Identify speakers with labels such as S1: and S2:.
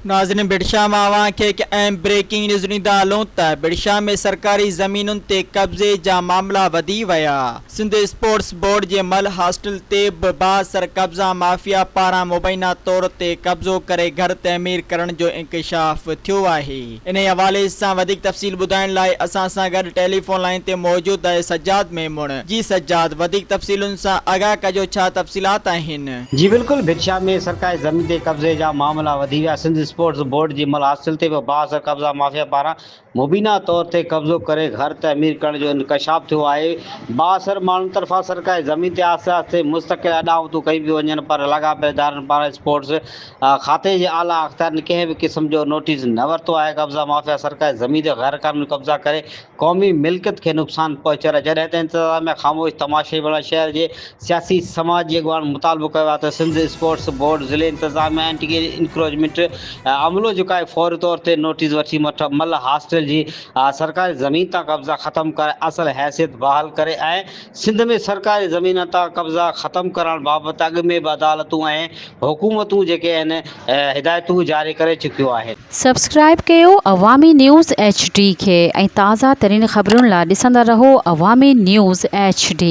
S1: नाज़रीन बिड़शा मावा के एक अहम ब्रेकिंग न्यूज़ ॾींदा हलूं त बिड़शा में सरकारी ज़मीनुनि ते कब्ज़े जा मामला वधी विया। सिंध स्पोर्ट्स बोर्ड जे मल हॉस्टल ते बि बाअसर कब्ज़ा माफ़िया पारां मुबैना तौर ते कब्ज़ो करे घर तमीर करण जो इंकशाफ थियो आहे। इन हवाले सां वधीक तफ़सील ॿुधाइण लाइ असां सां गॾु टेलीफोन लाइन ते मौजूद आहे सज्जाद मेमून। जी सज्जाद, वधीक तफ़सीलुनि सां आगाह कजो, छा तफ़सीलात आहिनि?
S2: जी बिल्कुल, बिड़शा में सरकारी ज़मीन ते कब्ज़े जा मामला वधी विया। सिंध स्पोर्ट्स बोर्ड जी मल हॉस्टल ते बि बाअसर कब्ज़ा माफ़िया पारां मुबीना तौर ते कब्ज़ो करे घर तमीर करण जो इंकशाफ थियो आहे। बाअसर माण्हुनि तरफ़ां सरकारी ज़मीन ते आहिस्ते आहिस्ते मुस्तक़िल अॾावतूं कई पियूं वञनि, पर लाॻापियल इदारनि पारां स्पोर्ट्स खाते जे आला अख़्तियारनि कंहिं बि क़िस्म जो नोटिस न वरितो आहे। कब्ज़ा माफ़िया सरकारी ज़मीन ते गैर क़ानूनी कब्ज़ा करे क़ौमी मिल्कियत खे नुक़सानु पहुचाए रहिया। जॾहिं त इंतिज़ामिया ख़ामोश तमाशे वारा शहर जे सियासी समाज जे अॻवान मुतालबो कयो आहे त सिंध स्पोर्ट्स बोर्ड ज़िले इंतिज़ामिया एंटी इंक्रोचमेंट अमलो जेको आहे फ़ौरी तौर ते नोटिस वठी मल हॉस्टल जी सरकारी ज़मीन तां कब्ज़ा ख़तमु करे असल हैसियत बहाल करे ऐं सिंध में सरकारी ज़मीन तां कब्ज़ा ख़तमु करण बाबति अॻु में बि अदालतूं ऐं हुकूमतूं जेके आहिनि हिदायतूं जारी करे चुकियूं आहिनि।
S3: सब्सक्राइब कयो अवामी न्यूज़ HD खे ऐं ताज़ा तरीन ख़बरुनि लाइ ॾिसंदा रहो अवामी न्यूज़ HD।